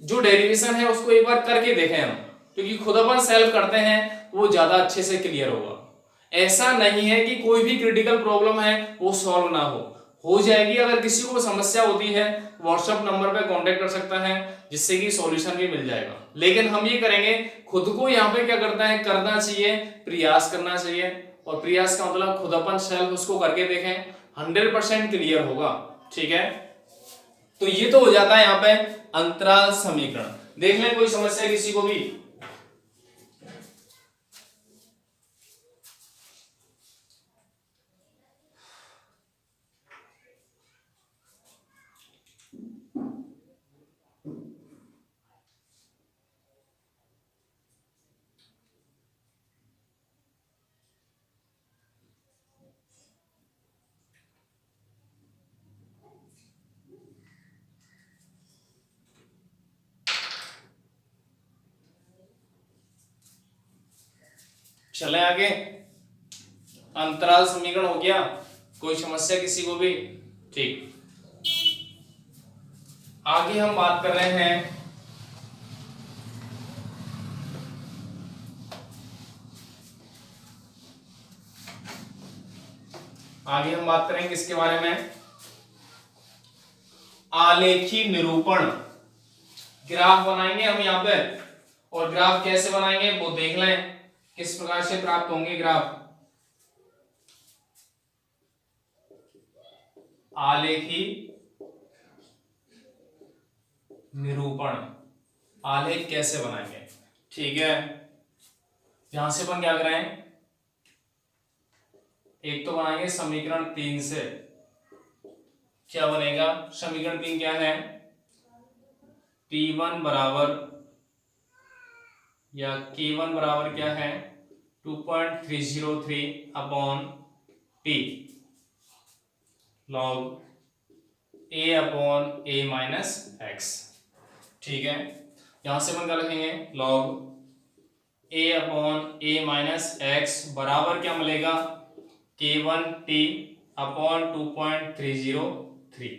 जो डेरिवेशन है उसको एक बार करके देखें हम, क्योंकि खुद अपन सेल्फ करते हैं वो ज्यादा अच्छे से क्लियर होगा। ऐसा नहीं है कि कोई भी क्रिटिकल प्रॉब्लम है वो सॉल्व ना हो जाएगी। अगर किसी को समस्या होती है व्हाट्सएप नंबर पे कांटेक्ट कर सकता है, जिससे कि सॉल्यूशन भी मिल जाएगा। लेकिन हम ये करेंगे, खुद को यहाँ पे क्या करता है, करना चाहिए, प्रयास करना चाहिए। और प्रयास का मतलब खुद अपन सेल्फ उसको करके देखें, 100% क्लियर होगा। ठीक है, तो ये तो हो जाता है यहाँ पे अंतराल समीकरण। देख लें कोई समस्या किसी को भी? चले आगे, अंतराल समीकरण हो गया। कोई समस्या किसी को भी? ठीक, आगे हम बात कर रहे हैं किसके बारे में? आलेखी निरूपण ग्राफ बनाएंगे हम यहाँ पे। और ग्राफ कैसे बनाएंगे वो देख लें, किस प्रकार से प्राप्त होंगे ग्राफ। आलेखी निरूपण, आलेख कैसे बनाएंगे, ठीक है। यहां से अपन क्या करें, एक तो बनाएंगे समीकरण 3 से। क्या बनेगा, समीकरण 3 क्या है, P1 बराबर या K1 बराबर क्या है 2.303 upon P log A upon A minus x, ठीक है। यहां से अपन क्या लिखेंगे, log A upon A minus x बराबर क्या मिलेगा K1T अपॉन 2.303।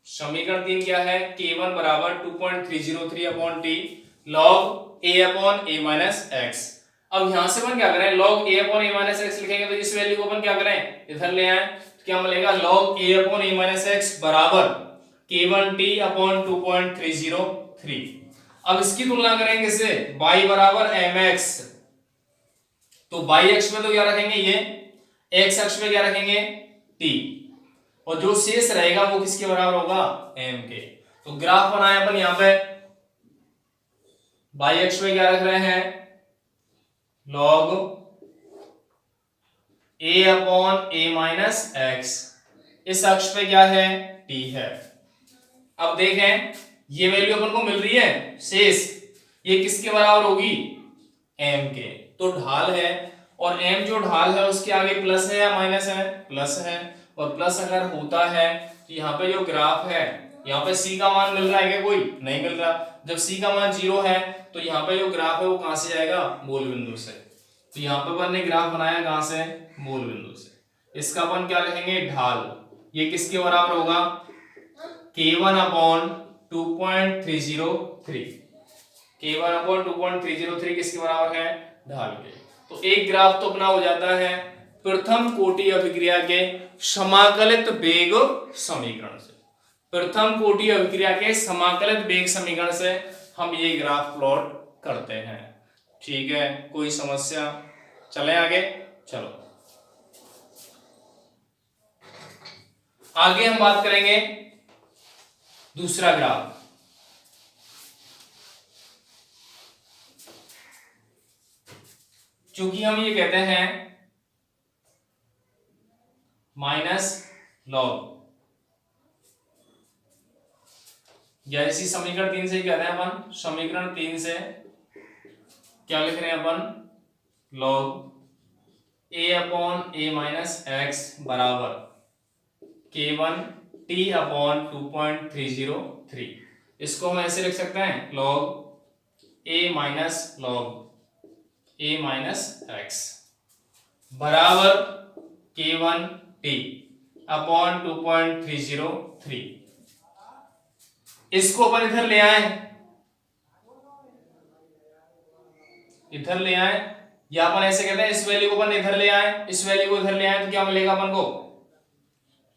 समीकरण 3 क्या है, K1 बराबर 2.303 upon T log A upon A minus x. अब यहां से अपन क्या करें, log A upon A minus x लिखेंगे तो इस वैल्यू को अपन क्या करें, इधर ले आए तो क्या मिलेगा, log A upon A minus x बराबर K1T अपॉन 2.303। अब इसकी तुलना करेंगे इससे y बराबर mx, तो y अक्ष में तो क्या रखेंगे ये, x अक्ष में क्या रखेंगे t, और जो शेष रहेगा वो किसके बराबर होगा, m के। तो ग्राफ बनाए अपन यहां पे, y अक्ष में क्या रख रहे हैं, log a upon a minus x, इस अक्ष पे क्या है, t है। अब देखें ये वैल्यू अपन को मिल रही है शेष, ये किसके बराबर होगी, m के। तो ढाल है और m जो ढाल है उसके आगे प्लस है या माइनस है, प्लस है। और प्लस अगर होता है तो यहाँ पे जो ग्राफ है, यहाँ पे c का मान मिल रहा है क्या, कोई नहीं मिल रहा। जब c का मान 0 है तो यहाँ पे जो ग्राफ है वो कहां से जाएगा, मूल बिंदु से। तो यहाँ पे अपन ने ग्राफ बनाया कहां से, मूल बिंदु से। इसका अपन क्या लिखेंगे, ढाल, ये किसके बराबर होगा, K1 अपॉन 2.303, K1 अपॉन 2.303 किसके बराबर है, ढाल के। तो एक ग्राफ तो अपना हो जाता है प्रथम कोटि अभिक्रिया के समाकलित वेग समीकरण से। प्रथम कोटि अभिक्रिया के समाकलित वेग समीकरण से हम ये ग्राफ प्लॉट करते हैं, ठीक है। कोई समस्या, चले आगे, चलो आगे हम बात करेंगे दूसरा ग्राफ। चूंकि हम ये कहते हैं माइनस लॉग, या इसी समीकरण 3 से ही कहते हैं अपन, समीकरण 3 से क्या लिख रहे हैं अपन, log a upon a minus x बराबर K1T अपॉन 2.303। इसको हम ऐसे लिख सकते हैं, log a minus log a minus x बराबर K1T अपॉन 2.303। इसको अपन इधर ले आए, इधर ले आए, या अपन ऐसे कहते हैं इस वैल्यू को अपन इधर ले आए, इस वैल्यू को इधर ले आए तो क्या मिलेगा अपन को,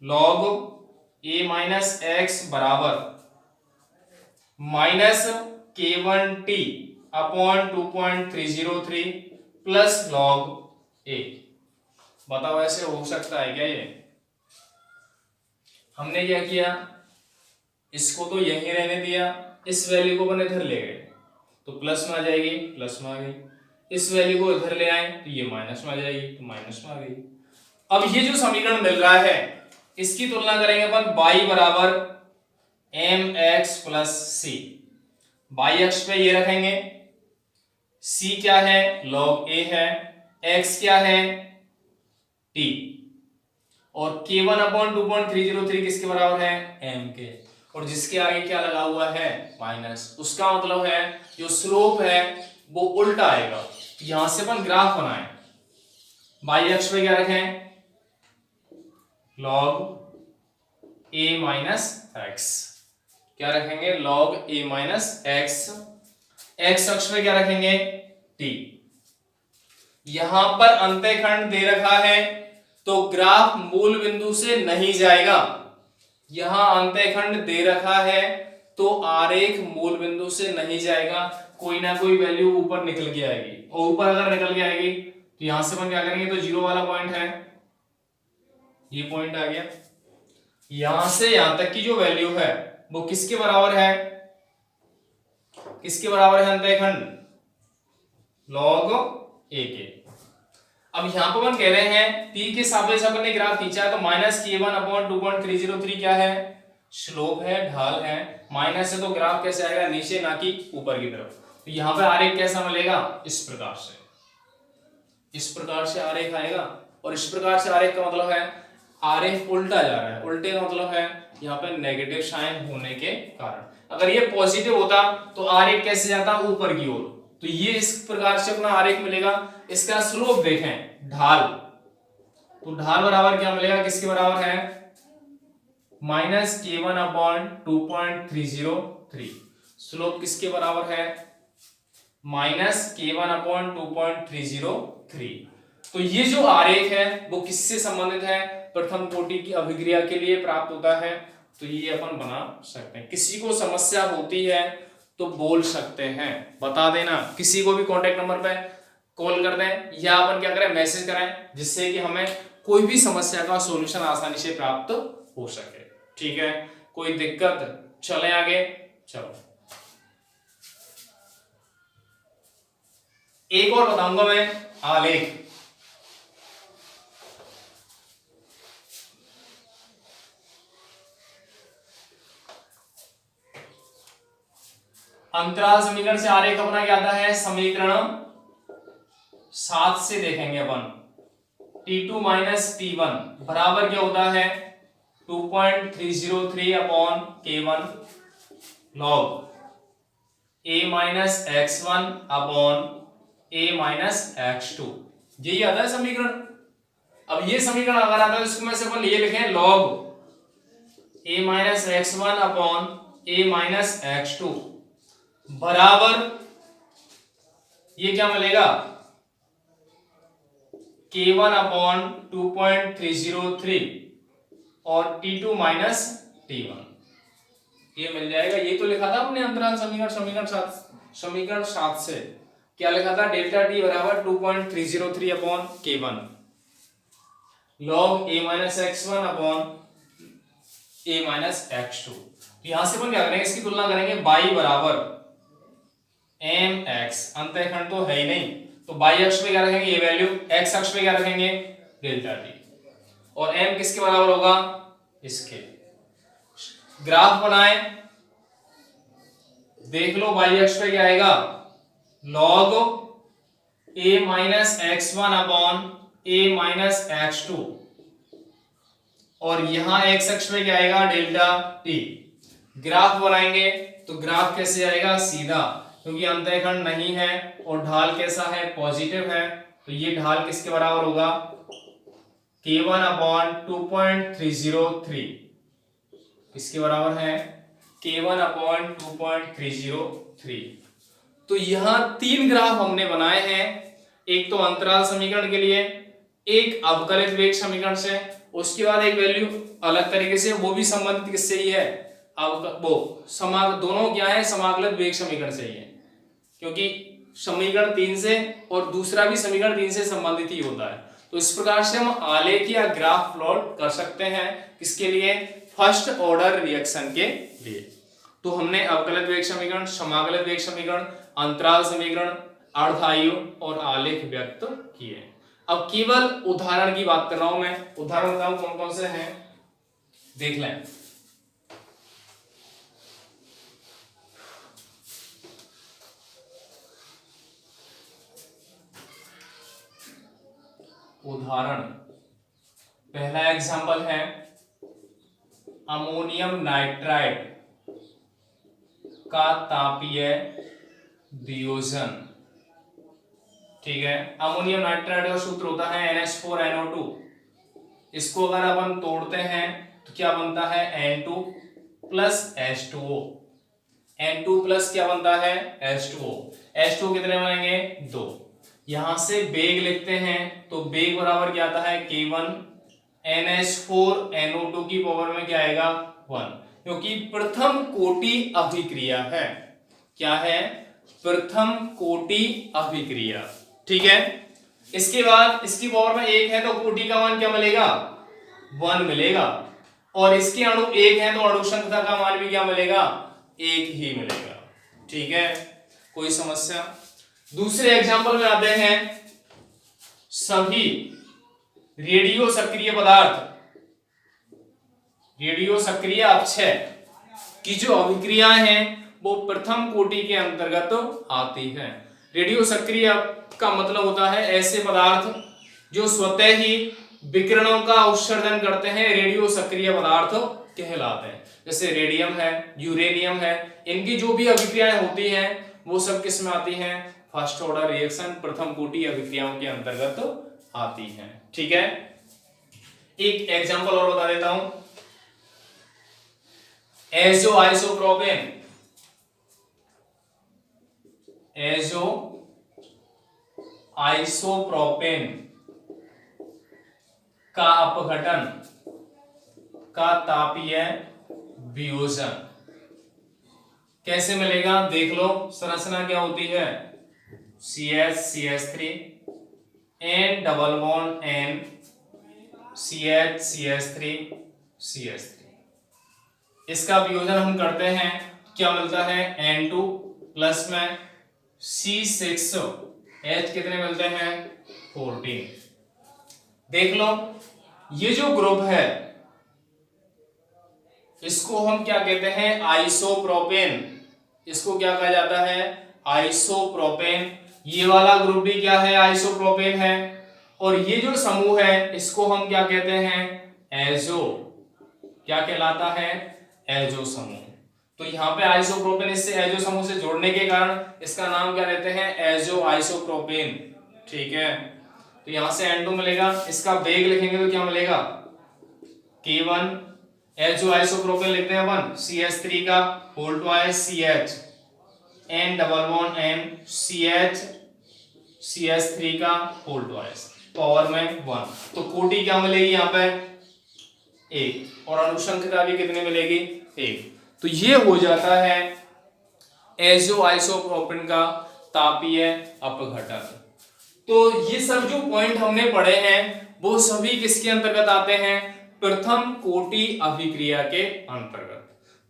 log a माइनस एक्स बराबर minus K1T upon 2.303 plus log a। बताओ ऐसे हो सकता है क्या, ये हमने क्या किया, इसको तो यहीं रहने दिया, इस वैल्यू को अपन इधर ले गए तो प्लस में आ जाएगी, प्लस में आ गई। इस वैल्यू को इधर ले आए तो ये माइनस में आ जाएगी, तो माइनस में आ गई। अब ये जो समीकरण मिल रहा है इसकी तुलना करेंगे अपन y बराबर mx प्लस c। y अक्ष पे ये रखेंगे, c क्या है, log a है, x क्या है t, और K1 अपॉन 2.303 किसके बराबर है, m के। और जिसके आगे क्या लगा हुआ है, माइनस, उसका मतलब है जो स्लोप है वो उल्टा आएगा। यहां से अपन ग्राफ बनाएं, y अक्ष पे क्या रखें, log a माइनस एक्स, क्या रखेंगे, log a minus x. x अक्ष पे क्या रखेंगे, t। यहां पर अंतःखंड दे रखा है तो ग्राफ मूल बिंदु से नहीं जाएगा, यहां अंतःखंड दे रखा है तो आरेख मूल बिंदु से नहीं जाएगा, कोई ना कोई वैल्यू ऊपर निकल के आएगी, और ऊपर अगर निकल के आएगी तो यहां से अपन क्या करेंगे, तो जीरो वाला पॉइंट है, ये पॉइंट आ गया, यहां से यहां तक की जो वैल्यू है वो किसके बराबर है, किसके बराबर है अंतःखंड, log a के। अब यहां पर अपन कह रहे हैं p के सापेक्ष अपन ने ग्राफ खींचा है, तो माइनस k1/2.303 क्या है, स्लोप है, ढाल है, माइनस है तो ग्राफ कैसे आएगा, नीचे ना कि ऊपर की तरफ। तो यहां पे आरेख कैसा मिलेगा, इस प्रकार से, इस प्रकार से आरेख आएगा, और इस प्रकार से आरेख का मतलब है आरेख उल्टा जा रहा है, उल्टे का मतलब है यहाँ पे नेगेटिव साइन होने के कारण। अगर ये पॉजिटिव होता तो आरेख कैसे जाता, ऊपर की ओर, तो ये इस प्रकार से अपना आरेख मिलेगा। इसका स्लोप देखें, ढाल, तो ढाल बराबर क्या मिलेगा, किसके बराबर है, -k1/2.303। स्लोप किसके बराबर है, -k1/2.303। तो ये जो आरेख है वो किससे संबंधित है, प्रथम कोटि की अभिक्रिया के लिए प्राप्त होता है। तो ये अपन बना सकते हैं। किसी को समस्या होती है तो बोल सकते हैं, बता देना, किसी को भी कांटेक्ट नंबर पे कॉल कर दें या अपन क्या करें, मैसेज करें, जिससे कि हमें कोई भी समस्या का सॉल्यूशन आसानी से प्राप्त हो सके। ठीक है, कोई दिक्कत, चलें आगे, चलो एक और बताऊंगा मैं, आलेख। अंतराल समीकरण से आरेख अपना क्या आता है, समीकरण 7 से देखेंगे अपन, T2 माइनस T1 बराबर क्या होता है, 2.303/K1 log A minus x1/A minus x2, यही आता है समीकरण। अब ये समीकरण अगर आता है तो इसको में से अपन ये लिखें log A minus x1/A minus x2 बराबर, ये क्या मिलेगा, K1/2.303 और T2 माइनस T1, ये मिल जाएगा। ये तो लिखा था हमने अंतराल समीकरण, समीकरण 7 से क्या लिखा था, डेल्टा T बराबर 2.303/K1 log A minus x1/A minus x2। यहां से अपन क्या करेंगे, इसकी तुलना करेंगे, y बराबर mx, अंतःखंड तो है ही नहीं, तो y अक्ष पे क्या रखेंगे, ये वैल्यू, x अक्ष पे क्या रखेंगे, डेल्टा T, और m किसके बराबर होगा, इसके। ग्राफ बनाए, देख लो y अक्ष पे क्या आएगा, log A minus x1/A minus x2, और यहां x अक्ष पे क्या आएगा, डेल्टा T। ग्राफ बनाएंगे तो ग्राफ कैसे आएगा, सीधा, क्योंकि अंतःखंड नहीं है और ढाल कैसा है, पॉजिटिव है, तो ये ढाल किसके बराबर होगा, K1/2.303, किसके बराबर है, K1/2.303। तो यहां 3 ग्राफ हमने बनाए हैं, एक तो अंतराल समीकरण के लिए, एक अवकलित वेग समीकरण से, उसके बाद एक वैल्यू अलग तरीके से, वो भी संबंधित किससे ही है, अब वो दोनों क्या है, समाकलित वेग समीकरण से ही है, क्योंकि समीकरण 3 से और दूसरा भी समीकरण 3 से संबंधित ही होता है। तो इस प्रकार से हम आलेख या ग्राफ प्लॉट कर सकते हैं, किसके लिए, फर्स्ट ऑर्डर रिएक्शन के लिए। तो हमने अवकलित वेग समीकरण, समाकलित वेग समीकरण, अंतराल समीकरण, अर्ध आयु और आलेख व्यक्त किए। अब केवल उदाहरण की बात कर रहा हूं मैं, उदाहरण बताऊं कौन कौन से हैं, देख लें। उदाहरण, पहला एग्जांपल है अमोनियम नाइट्राइड का तापीय वियोजन। ठीक है, अमोनियम नाइट्राइड का सूत्र होता है NH4NO2। इसको अगर अपन तोड़ते हैं तो क्या बनता है, N2 plus H2O। N2 plus क्या बनता है, H2O। H2O कितने बनेंगे, 2। यहां से वेग लिखते हैं तो वेग बराबर क्या आता है, K1 NH4NO2 की पावर में क्या आएगा 1, क्योंकि प्रथम कोटि अभिक्रिया है। क्या है? प्रथम कोटि अभिक्रिया। ठीक है, इसके बाद इसकी पावर में 1 है तो कोटि का मान क्या मिलेगा 1 मिलेगा, और इसके अणु 1 है तो अणु संख्या का मान भी क्या मिलेगा 1 ही मिलेगा। ठीक है, कोई समस्या? दूसरे एग्जांपल में आते हैं। सभी रेडियो सक्रिय पदार्थ, रेडियो सक्रिय अक्षय की जो अभिक्रियाएं हैं वो प्रथम कोटि के अंतर्गत आती हैं। रेडियो सक्रिय का मतलब होता है ऐसे पदार्थ जो स्वतः ही विकिरणों का उत्सर्जन करते हैं, रेडियो सक्रिय पदार्थ कहलाते हैं। जैसे रेडियम है, यूरेनियम है, इनकी जो भी अभिक्रियाएं होती हैं वो सब किस में आती हैं? फर्स्ट ऑर्डर रिएक्शन, प्रथम कोटि अभिक्रियाओं के अंतर्गत आती हैं। ठीक है, एक एग्जांपल और बता देता हूं। एजो आइसोप्रोपेन, एजो आइसोप्रोपेन का अपघटन का तापीय वियोजन कैसे मिलेगा? देख लो, संरचना क्या होती है? CH3 N double bond N CH3 इसका वियोजन हम करते हैं, क्या मिलता है? N2 प्लस में C6 H कितने मिलते हैं? 14। देख लो, ये जो ग्रुप है इसको हम क्या कहते हैं? आइसोप्रोपेन। इसको क्या कहा जाता है? आइसोप्रोपेन। ये वाला ग्रुप भी क्या है? आइसोप्रोपेन है। और ये जो समूह है इसको हम क्या कहते हैं? एजो। क्या कहलाता है? एजो समूह। तो यहाँ पे आइसोप्रोपेन इससे एजो समूह से जोड़ने के कारण इसका नाम क्या देते हैं? Azo isopropene. ठीक है, तो यहां से N2 मिलेगा, इसका वेग लिखेंगे तो क्या मिलेगा? K1। एजो आइसोप्रोपेन लिखते हैं अपन CH3 का whole twice CH N double bond N CH3 का होल ट्वाइस पावर में 1। तो कोटि क्या मिलेगी यहाँ पे? 1, और अनुसंख्यता भी कितनी मिलेगी? 1। तो ये हो जाता है एजो आइसोप्रोपेन का तापीय अपघटन। तो ये सब जो पॉइंट हमने पढ़े हैं वो सभी किसके अंतर्गत आते हैं? प्रथम कोटि अभिक्रिया के अंतर्गत।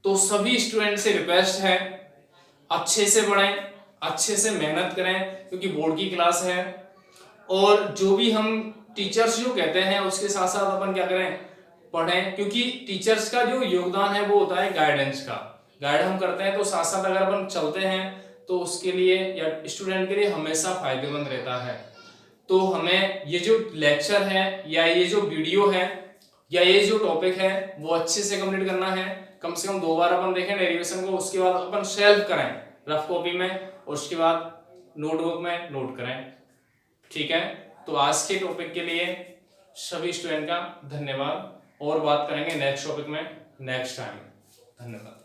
तो सभी स्टूडेंट से रिक्वेस्ट है अच्छे से पढ़ें, अच्छे से मेहनत करें, क्योंकि बोर्ड की क्लास है। और जो भी हम टीचर्स जो कहते हैं उसके साथ साथ अपन क्या करें? पढ़ें, क्योंकि टीचर्स का जो योगदान है वो होता है गाइडेंस का। गाइड हम करते हैं तो साथ साथ अगर अपन चलते हैं तो उसके लिए या स्टूडेंट के लिए हमेशा फायदेमंद रहता है। तो हमें ये जो लेक्चर है या ये जो वीडियो है या ये जो टॉपिक है वो अच्छे से कंप्लीट करना है। कम से कम 2 बार अपन देखें डेरिवेशन को, उसके बाद अपन सेल्फ करें रफ कॉपी में, और उसके बाद नोटबुक में नोट करें। ठीक है, तो आज के टॉपिक के लिए सभी स्टूडेंट का धन्यवाद, और बात करेंगे नेक्स्ट टॉपिक में नेक्स्ट टाइम। धन्यवाद।